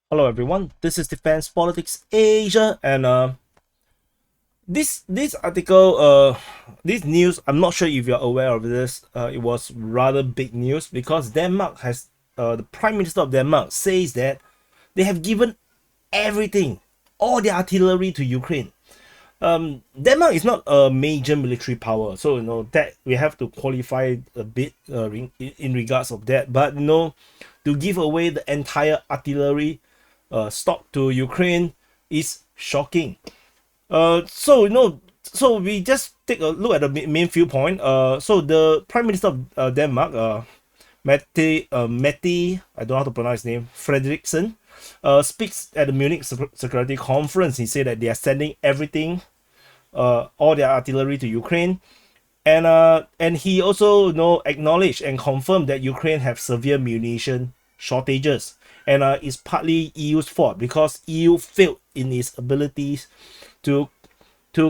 Hello everyone, this is Defense Politics Asia, and this article, this news, I'm not sure if you're aware of this. It was rather big news because Denmark has, the Prime Minister of Denmark says that they have given everything, all the artillery to Ukraine. Denmark is not a major military power, so that we have to qualify a bit in regards of that. But to give away the entire artillery stock to Ukraine is shocking. So we just take a look at the main viewpoint. So the Prime Minister of Denmark, Mette, I don't know how to pronounce his name, Frederiksen, speaks at the Munich Security Conference. He said that they are sending everything, all their artillery to Ukraine, and he also acknowledged and confirmed that Ukraine have severe munition shortages, and it's partly EU's fault because EU failed in its abilities to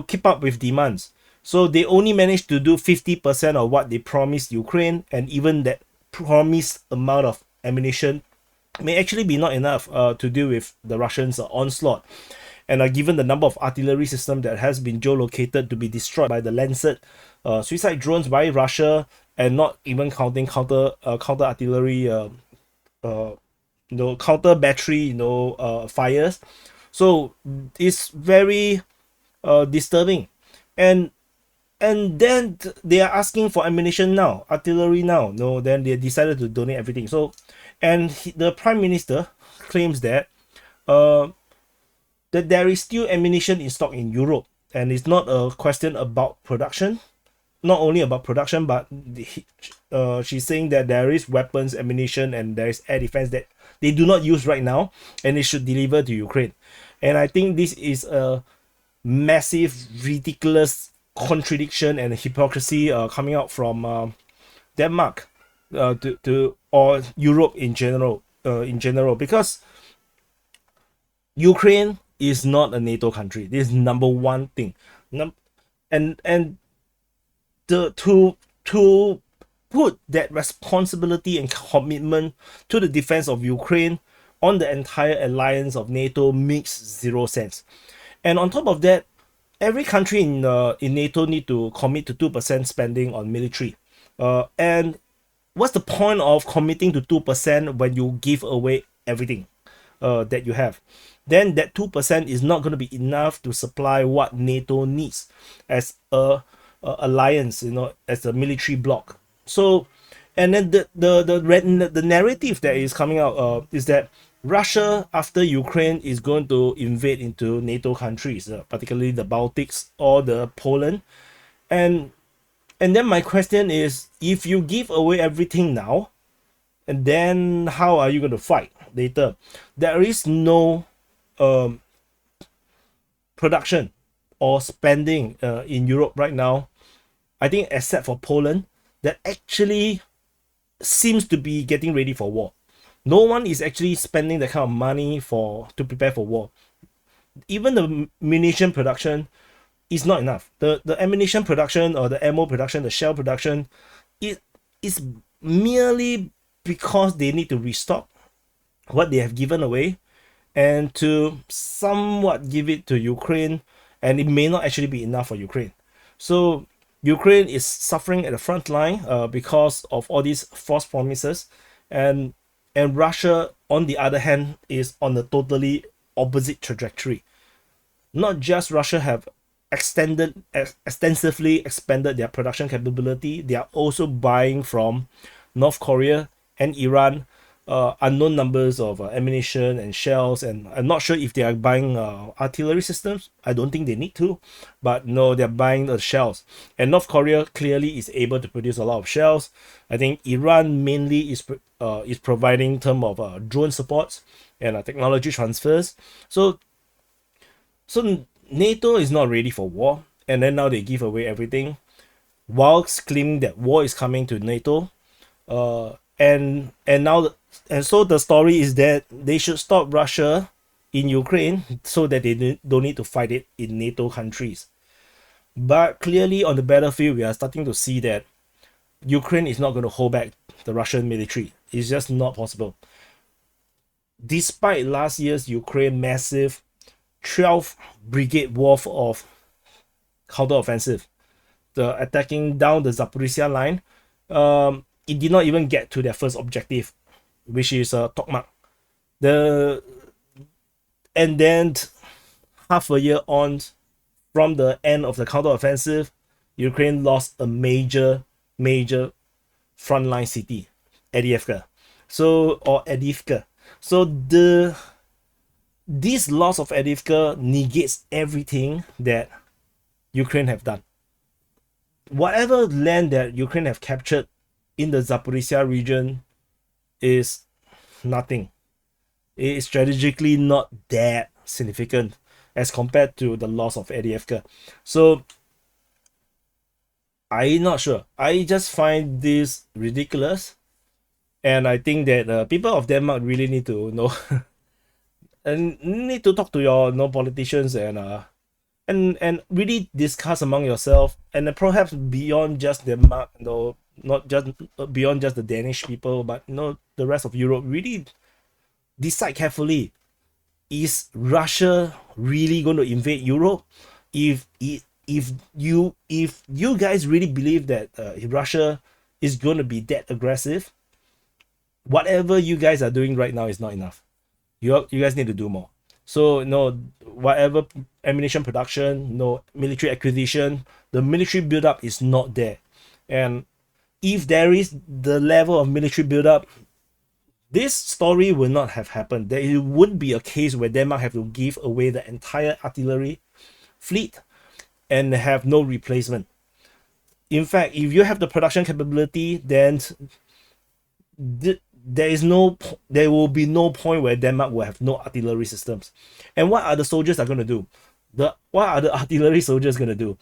keep up with demands. So they only managed to do 50% of what they promised Ukraine, and even that promised amount of ammunition may actually be not enough to deal with the Russians' onslaught. And given the number of artillery systems that has been geolocated to be destroyed by the Lancet suicide drones by Russia, and not even counting counter artillery, counter battery, fires. So it's very disturbing, and then they are asking for ammunition now, artillery now. No, then they decided to donate everything. So, and the Prime Minister claims that that there is still ammunition in stock in Europe, and it's not a question about production, not only about production, but she's saying that there is weapons, ammunition, and there is air defense that they do not use right now, and they should deliver to Ukraine. And I think this is a massive, ridiculous contradiction and hypocrisy coming out from Denmark to or Europe in general. Because Ukraine is not a NATO country. This is number one thing. And to put that responsibility and commitment to the defense of Ukraine on the entire alliance of NATO makes zero sense. And on top of that, every country in NATO need to commit to 2% spending on military. And what's the point of committing to 2% when you give away everything that you have? Then that 2% is not going to be enough to supply what NATO needs as a alliance, as a military bloc. So, and then the narrative that is coming out is that Russia, after Ukraine, is going to invade into NATO countries, particularly the Baltics or the Poland. And then my question is, if you give away everything now, and then how are you going to fight later? There is no production or spending in Europe right now, I think, except for Poland, that actually seems to be getting ready for war. No one is actually spending that kind of money to prepare for war. Even the munition production is not enough. The ammunition production or the ammo production, the shell production, it is merely because they need to restock what they have given away and to somewhat give it to Ukraine, and it may not actually be enough for Ukraine. So Ukraine is suffering at the front line because of all these false promises, and Russia, on the other hand, is on a totally opposite trajectory. Not just Russia have extensively expanded their production capability, they are also buying from North Korea and Iran unknown numbers of ammunition and shells, and I'm not sure if they are buying artillery systems. I don't think they need to, but no, they're buying the shells. And North Korea clearly is able to produce a lot of shells. I think Iran mainly is providing in terms of drone supports and technology transfers. So NATO is not ready for war, and then now they give away everything whilst claiming that war is coming to NATO. And so the story is that they should stop Russia in Ukraine so that they don't need to fight it in NATO countries. But clearly on the battlefield, we are starting to see that Ukraine is not going to hold back the Russian military. It's just not possible. despite last year's Ukraine massive 12th Brigade Wolf of counteroffensive, the attacking down the Zaporizhia line, it did not even get to their first objective, which is Tokmak. And then half a year on from the end of the counteroffensive, Ukraine lost a major frontline city, Adivka. So this loss of Adivka negates everything that Ukraine have done. Whatever land that Ukraine have captured in the Zaporizhia region is nothing. It is strategically not that significant as compared to the loss of Adivka. So I'm not sure. I just find this ridiculous, and I think that people of Denmark really need to know and need to talk to your politicians and really discuss among yourself, and perhaps beyond just Denmark, not just beyond just the Danish people, but the rest of Europe. Really decide carefully: is Russia really going to invade Europe? If you guys really believe that Russia is going to be that aggressive, whatever you guys are doing right now is not enough. You guys need to do more. So whatever ammunition production, military acquisition, the military buildup is not there. And if there is the level of military buildup, this story will not have happened. There would be a case where Denmark have to give away the entire artillery fleet and have no replacement. In fact, if you have the production capability, then there will be no point where Denmark will have no artillery systems. And what are the soldiers are going to do? What are the artillery soldiers going to do?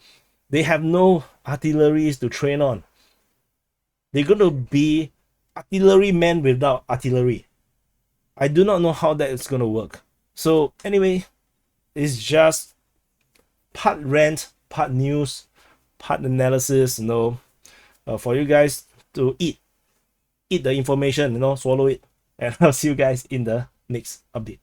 They have no artilleries to train on. They're going to be artillery men without artillery. I do not know how that is going to work. So anyway, it's just part rant, part news, part analysis, for you guys to eat the information, swallow it. And I'll see you guys in the next update.